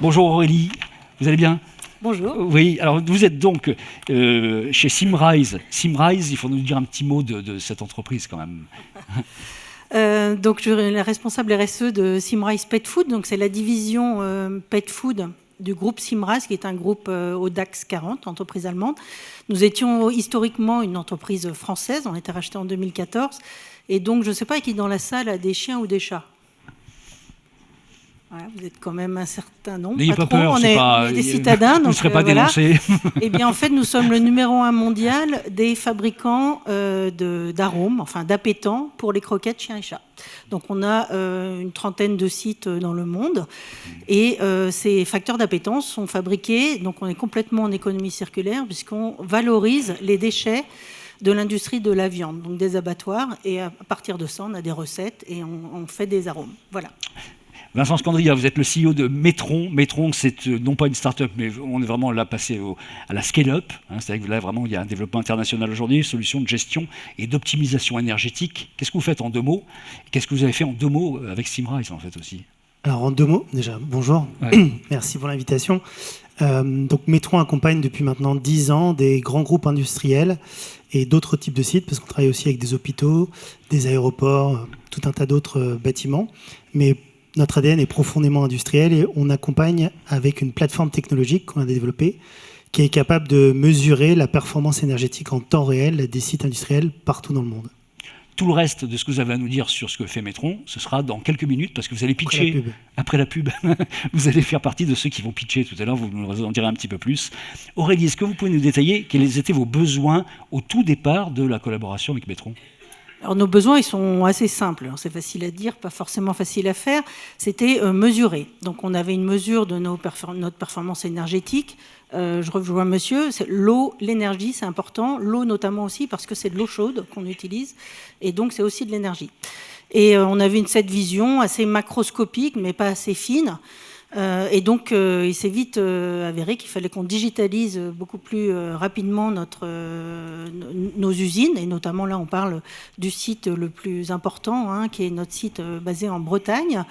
Bonjour Aurélie, vous allez bien? Bonjour. Oui, alors vous êtes donc chez Symrise. Symrise, il faut nous dire un petit mot de cette entreprise quand même. Donc, je suis la responsable RSE de Symrise Pet Food. Donc, c'est la division Pet Food du groupe Symrise, qui est un groupe au DAX 40, entreprise allemande. Nous étions historiquement une entreprise française. On a été racheté en 2014. Et donc, je ne sais pas qui dans la salle a des chiens ou des chats. Voilà, vous êtes quand même un certain nombre. N'ayez pas peur, on est des citadins. Vous ne serez pas dénoncés. Eh bien, en fait, nous sommes le numéro 1 mondial des fabricants d'arômes, enfin d'appétants pour les croquettes chiens et chats. Donc, on a une trentaine de sites dans le monde. Et ces facteurs d'appétence sont fabriqués. Donc, on est complètement en économie circulaire puisqu'on valorise les déchets de l'industrie de la viande, donc des abattoirs. Et à partir de ça, on a des recettes et on fait des arômes. Voilà. Vincent Scandria, vous êtes le CEO de Metron. Metron, c'est non pas une start-up, mais on est vraiment là passé à la scale-up. C'est-à-dire que là, vraiment, il y a un développement international aujourd'hui, solutions de gestion et d'optimisation énergétique. Qu'est-ce que vous faites en 2 mots? Qu'est-ce que vous avez fait en 2 mots avec Symrise, en fait, aussi? Alors, en 2 mots, déjà, bonjour. Ouais. Merci pour l'invitation. Donc, Metron accompagne depuis maintenant 10 ans des grands groupes industriels et d'autres types de sites, parce qu'on travaille aussi avec des hôpitaux, des aéroports, tout un tas d'autres bâtiments. Mais notre ADN est profondément industriel et on accompagne avec une plateforme technologique qu'on a développée qui est capable de mesurer la performance énergétique en temps réel des sites industriels partout dans le monde. Tout le reste de ce que vous avez à nous dire sur ce que fait Metron, ce sera dans quelques minutes parce que vous allez pitcher après la pub. Vous allez faire partie de ceux qui vont pitcher tout à l'heure, vous nous en direz un petit peu plus. Aurélie, est-ce que vous pouvez nous détailler quels étaient vos besoins au tout départ de la collaboration avec Metron ? Alors, nos besoins, ils sont assez simples. C'est facile à dire, pas forcément facile à faire. C'était mesurer. Donc, on avait une mesure de notre performance énergétique. Je rejoins monsieur, l'eau, l'énergie, c'est important. L'eau notamment aussi parce que c'est de l'eau chaude qu'on utilise. Et donc, c'est aussi de l'énergie. Et on avait cette vision assez macroscopique, mais pas assez fine. Et donc, il s'est vite avéré qu'il fallait qu'on digitalise beaucoup plus rapidement nos usines. Et notamment, là, on parle du site le plus important, qui est notre site basé en Bretagne.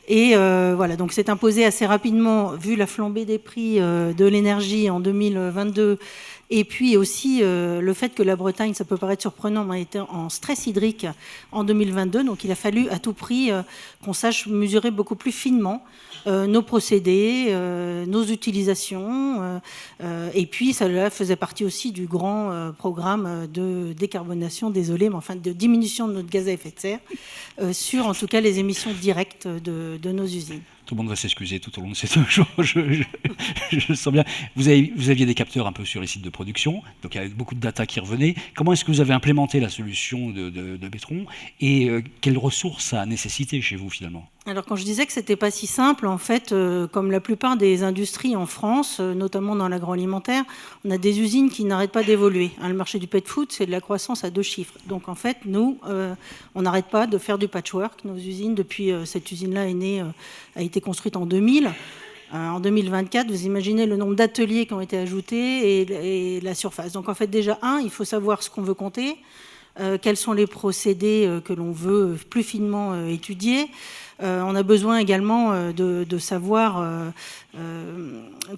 Et voilà, donc c'est imposé assez rapidement, vu la flambée des prix de l'énergie en 2022. Et puis aussi le fait que la Bretagne, ça peut paraître surprenant, mais on était en stress hydrique en 2022. Donc il a fallu à tout prix qu'on sache mesurer beaucoup plus finement nos procédés, nos utilisations. Et puis ça faisait partie aussi du grand programme de décarbonation, désolé, mais enfin de diminution de notre gaz à effet de serre sur en tout cas les émissions directes de nos usines. Tout le monde va s'excuser tout au long de ces 2 jours, je le sens bien. Vous aviez des capteurs un peu sur les sites de production, donc il y avait beaucoup de data qui revenaient. Comment est-ce que vous avez implémenté la solution de Metron et quelles ressources ça a nécessité chez vous finalement ? Alors quand je disais que c'était pas si simple, en fait, comme la plupart des industries en France, notamment dans l'agroalimentaire, on a des usines qui n'arrêtent pas d'évoluer. Le marché du pet food, c'est de la croissance à 2 chiffres. Donc en fait, nous, on n'arrête pas de faire du patchwork. Nos usines, depuis cette usine-là a été construite en 2000. En 2024, vous imaginez le nombre d'ateliers qui ont été ajoutés et la surface. Donc en fait, déjà, il faut savoir ce qu'on veut compter, quels sont les procédés que l'on veut plus finement étudier. On a besoin également de savoir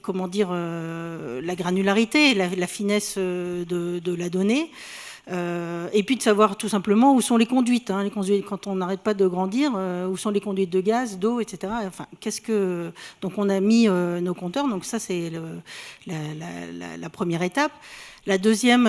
comment dire la granularité, la finesse de la donnée. Et puis de savoir tout simplement où sont les conduites. Les conduites, quand on n'arrête pas de grandir, où sont les conduites de gaz, d'eau, etc. Enfin, donc on a mis nos compteurs. Donc ça, c'est la première étape. La deuxième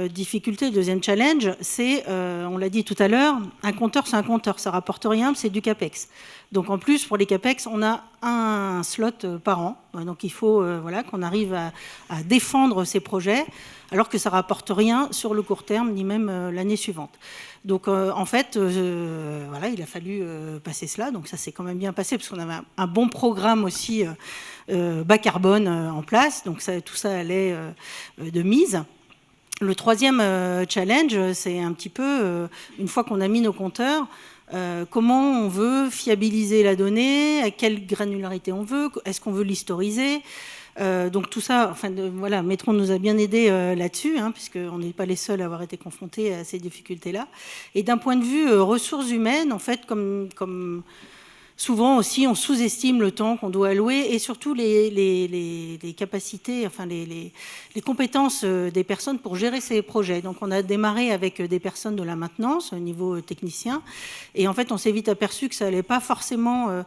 difficulté, le deuxième challenge, c'est, on l'a dit tout à l'heure, un compteur, c'est un compteur, ça rapporte rien, c'est du CAPEX. Donc en plus, pour les CAPEX, on a un slot par an. Donc il faut qu'on arrive à défendre ces projets, alors que ça rapporte rien sur le court terme, ni même l'année suivante. Donc en fait, il a fallu passer cela. Donc ça s'est quand même bien passé, parce qu'on avait un bon programme aussi bas carbone en place. Donc tout ça allait de mise. Le troisième challenge, c'est un petit peu, une fois qu'on a mis nos compteurs, comment on veut fiabiliser la donnée, à quelle granularité on veut, est-ce qu'on veut l'historiser. Donc tout ça, Metron nous a bien aidés là-dessus, puisqu'on n'est pas les seuls à avoir été confrontés à ces difficultés-là. Et d'un point de vue ressources humaines, en fait, comme Souvent aussi, on sous-estime le temps qu'on doit allouer et surtout les capacités, enfin les compétences des personnes pour gérer ces projets. Donc on a démarré avec des personnes de la maintenance au niveau technicien et en fait on s'est vite aperçu que ça n'allait pas forcément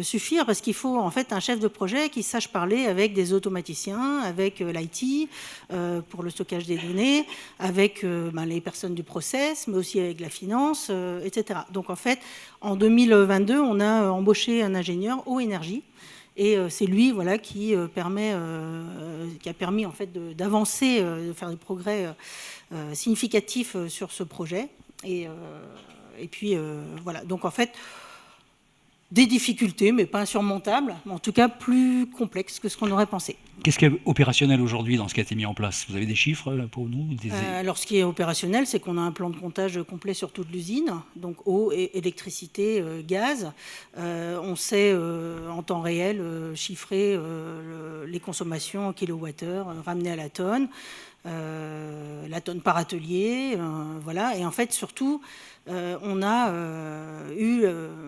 suffire parce qu'il faut en fait un chef de projet qui sache parler avec des automaticiens, avec l'IT pour le stockage des données, avec les personnes du process, mais aussi avec la finance, etc. Donc en fait, en 2022, on a embauché un ingénieur eau énergie et c'est lui qui a permis en fait d'avancer, de faire des progrès significatifs sur ce projet. Et puis voilà, donc en fait, des difficultés, mais pas insurmontables, mais en tout cas plus complexes que ce qu'on aurait pensé. Qu'est-ce qui est opérationnel aujourd'hui dans ce qui a été mis en place? Vous avez des chiffres là, pour nous? Alors, ce qui est opérationnel, c'est qu'on a un plan de comptage complet sur toute l'usine, donc eau, électricité, gaz. On sait en temps réel chiffrer les consommations en kilowattheure ramenées à la tonne par atelier, voilà. Et en fait, surtout, on a eu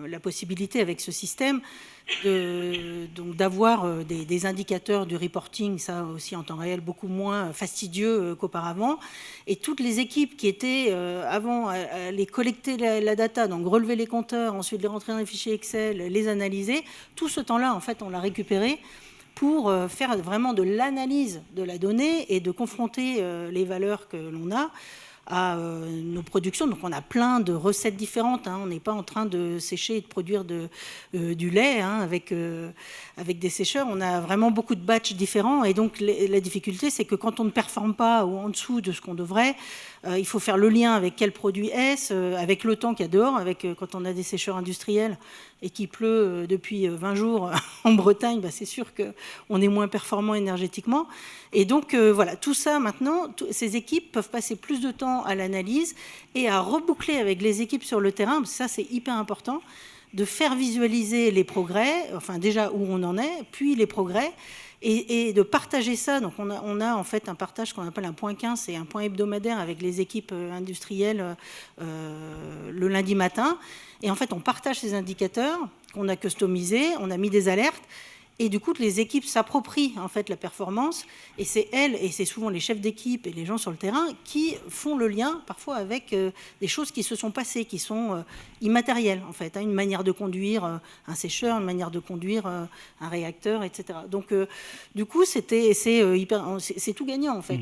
la possibilité avec ce système d'avoir des indicateurs du reporting, ça aussi en temps réel, beaucoup moins fastidieux qu'auparavant. Et toutes les équipes qui étaient avant à les collecter la data, donc relever les compteurs, ensuite les rentrer dans les fichiers Excel, les analyser, tout ce temps-là, en fait, on l'a récupéré pour faire vraiment de l'analyse de la donnée et de confronter les valeurs que l'on a à nos productions. Donc on a plein de recettes différentes, hein. On n'est pas en train de sécher et de produire du lait avec des sécheurs. On a vraiment beaucoup de batchs différents et donc la difficulté c'est que quand on ne performe pas ou en dessous de ce qu'on devrait, il faut faire le lien avec quel produit est-ce, avec le temps qu'il y a dehors, quand on a des sécheurs industriels et qu'il pleut depuis 20 jours en Bretagne, c'est sûr qu'on est moins performant énergétiquement. Et donc voilà, tout ça maintenant, ces équipes peuvent passer plus de temps à l'analyse et à reboucler avec les équipes sur le terrain, parce que ça c'est hyper important, de faire visualiser les progrès, enfin déjà où on en est, puis les progrès, et de partager ça. Donc on a en fait un partage qu'on appelle un point 15, c'est un point hebdomadaire avec les équipes industrielles le lundi matin. Et en fait, on partage ces indicateurs qu'on a customisés, on a mis des alertes. Et du coup, les équipes s'approprient en fait la performance, et c'est elles, et c'est souvent les chefs d'équipe et les gens sur le terrain qui font le lien parfois avec des choses qui se sont passées, qui sont immatérielles en fait, hein, une manière de conduire un sécheur, une manière de conduire un réacteur, etc. Donc du coup, c'est tout gagnant en fait.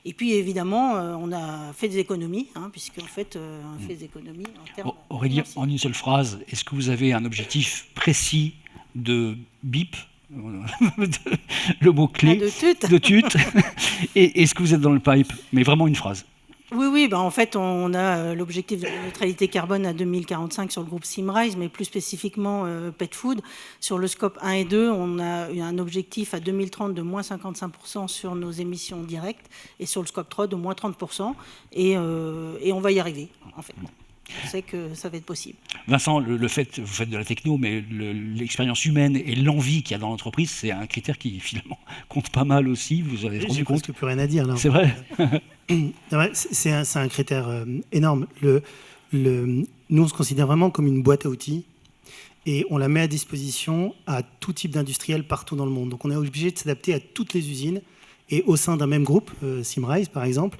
Et puis évidemment, on a fait des économies, hein, puisque en fait, on fait des économies en termes. Aurélie, en une seule phrase, est-ce que vous avez un objectif précis de BIP, le mot-clé, de TUT, et est-ce que vous êtes dans le pipe? Mais vraiment une phrase. Oui, en fait, on a l'objectif de neutralité carbone à 2045 sur le groupe Symrise, mais plus spécifiquement Pet Food. Sur le scope 1 et 2, on a un objectif à 2030 de moins 55% sur nos émissions directes, et sur le scope 3 de moins 30%, et on va y arriver, en fait. Je sais que ça va être possible. Vincent, vous faites de la techno, mais l'expérience humaine et l'envie qu'il y a dans l'entreprise, c'est un critère qui finalement compte pas mal aussi. Vous avez rendu compte? J'ai presque plus rien à dire là. C'est vrai. C'est un critère énorme. Nous, on se considère vraiment comme une boîte à outils et on la met à disposition à tout type d'industriel partout dans le monde. Donc on est obligé de s'adapter à toutes les usines, et au sein d'un même groupe, Symrise par exemple,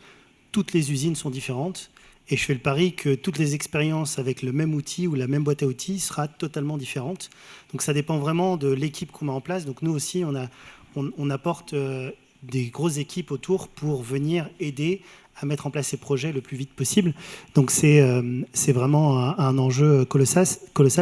toutes les usines sont différentes. Et je fais le pari que toutes les expériences avec le même outil ou la même boîte à outils sera totalement différente. Donc ça dépend vraiment de l'équipe qu'on met en place. Donc nous aussi, on apporte des grosses équipes autour pour venir aider à mettre en place ces projets le plus vite possible. Donc c'est vraiment un enjeu colossal,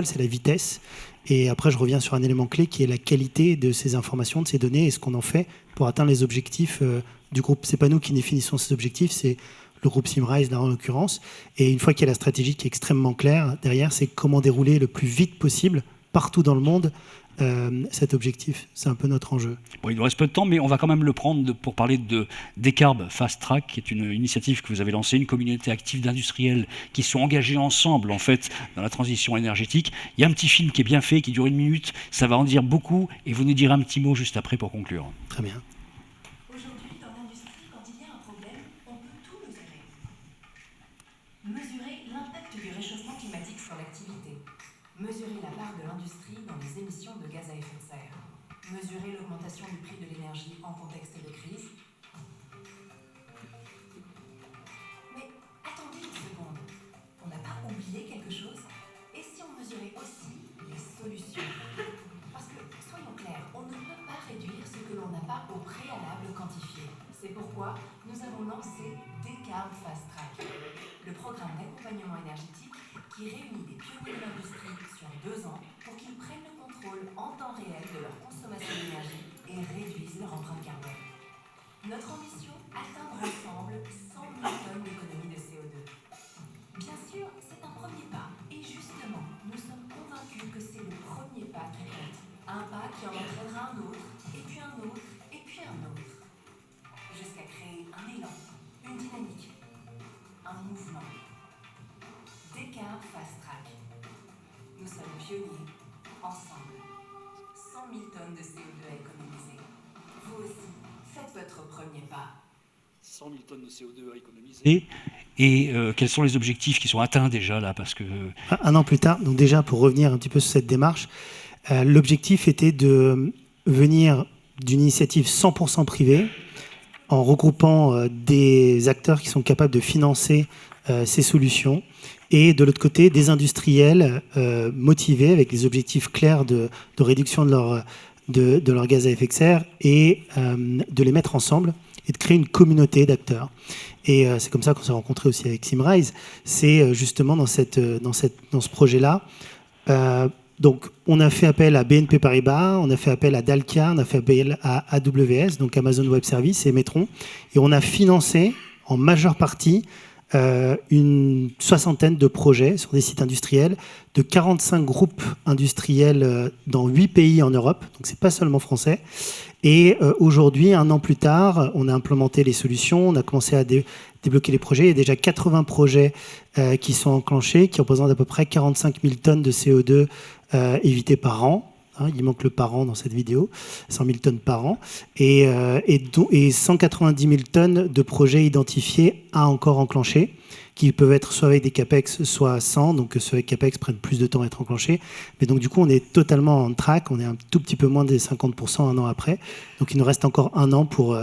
c'est la vitesse. Et après, je reviens sur un élément clé qui est la qualité de ces informations, de ces données et ce qu'on en fait pour atteindre les objectifs du groupe. C'est pas nous qui définissons ces objectifs, c'est le groupe Symrise là en l'occurrence. Et une fois qu'il y a la stratégie qui est extrêmement claire, derrière, c'est comment dérouler le plus vite possible partout dans le monde cet objectif. C'est un peu notre enjeu. Bon, il nous reste peu de temps, mais on va quand même le prendre pour parler de Decarb Fast Track, qui est une initiative que vous avez lancée, une communauté active d'industriels qui sont engagés ensemble en fait dans la transition énergétique. Il y a un petit film qui est bien fait, qui dure 1 minute, ça va en dire beaucoup, et vous nous direz un petit mot juste après pour conclure. Très bien. Aujourd'hui, dans l'industrie, quand il y a un problème, on peut tout mesurer. Mesurer l'impact du réchauffement climatique sur l'activité. Mesurer la part de l'industrie dans les émissions de gaz à effet de serre. Mesurer l'augmentation du prix de l'énergie en contexte de crise. Mais attendez une seconde. On n'a pas oublié quelque chose? Et si on mesurait aussi les solutions? Parce que, soyons clairs, on ne peut pas réduire ce que l'on n'a pas au préalable quantifié. C'est pourquoi nous avons lancé Decarb Fast Track, le programme d'accompagnement énergétique qui réunit des pionniers de l'industrie sur 2 ans pour qu'ils prennent le contrôle en temps réel de leur consommation d'énergie et réduisent leur empreinte carbone. Notre ambition, atteindre ensemble 100 000 tonnes d'économie de CO2. Bien sûr, c'est un premier pas, et justement, nous sommes convaincus que c'est le premier pas qui compte. Un pas qui en entraînera un autre, et puis un autre, et puis un autre. Jusqu'à créer un élan, une dynamique, un mouvement. Decarb Fast Track. Nous sommes pionniers, ensemble. 100 000 tonnes de CO2 à économiser. Vous aussi, faites votre premier pas. 100 000 tonnes de CO2 à économiser. Et quels sont les objectifs qui sont atteints déjà là, parce que... Un an plus tard, donc déjà pour revenir un petit peu sur cette démarche, l'objectif était de venir d'une initiative 100% privée, en regroupant des acteurs qui sont capables de financer ces solutions, et de l'autre côté, des industriels motivés avec des objectifs clairs de réduction de leur gaz à effet de serre, et de les mettre ensemble et de créer une communauté d'acteurs. Et c'est comme ça qu'on s'est rencontrés aussi avec Simrise. C'est justement dans ce projet-là. Donc, on a fait appel à BNP Paribas, on a fait appel à Dalkia, on a fait appel à AWS, donc Amazon Web Services et Metron. Et on a financé en majeure partie une soixantaine de projets sur des sites industriels, de 45 groupes industriels dans 8 pays en Europe. Donc, c'est pas seulement français. Et aujourd'hui, un an plus tard, on a implémenté les solutions, on a commencé à débloquer les projets. Il y a déjà 80 projets qui sont enclenchés, qui représentent à peu près 45 000 tonnes de CO2 évitées par an. Hein, il manque le par an dans cette vidéo, 100 000 tonnes par an. Et 190 000 tonnes de projets identifiés à encore enclencher, qui peuvent être soit avec des CAPEX, soit sans. Donc ceux avec CAPEX prennent plus de temps à être enclenchés. Mais donc du coup, on est totalement en track. On est un tout petit peu moins des 50% un an après. Donc il nous reste encore un an pour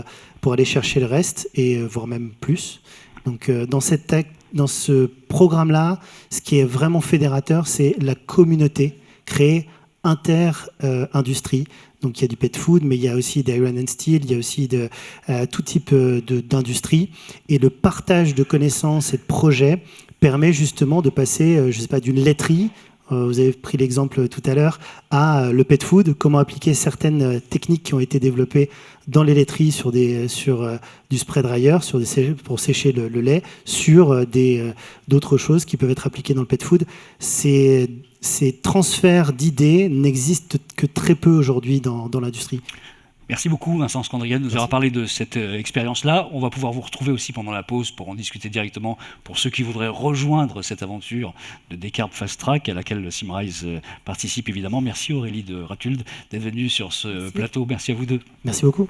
aller chercher le reste, et voire même plus. Donc dans ce programme-là, ce qui est vraiment fédérateur, c'est la communauté créée inter-industrie. Donc il y a du pet food, mais il y a aussi d'iron and steel, il y a aussi de tout type d'industrie. Et le partage de connaissances et de projets permet justement de passer, je ne sais pas, d'une laiterie, vous avez pris l'exemple tout à l'heure, à le pet food, comment appliquer certaines techniques qui ont été développées dans les laiteries sur du spray dryer, pour sécher le lait, sur d'autres choses qui peuvent être appliquées dans le pet food. Ces transferts d'idées n'existent que très peu aujourd'hui dans l'industrie. Merci beaucoup Vincent Scandrian de nous avoir parlé de cette expérience-là. On va pouvoir vous retrouver aussi pendant la pause pour en discuter directement pour ceux qui voudraient rejoindre cette aventure de Decarb Fast Track à laquelle Simrise participe évidemment. Merci Aurélie de Ratuld d'être venue sur ce plateau. Merci à vous deux. Merci beaucoup.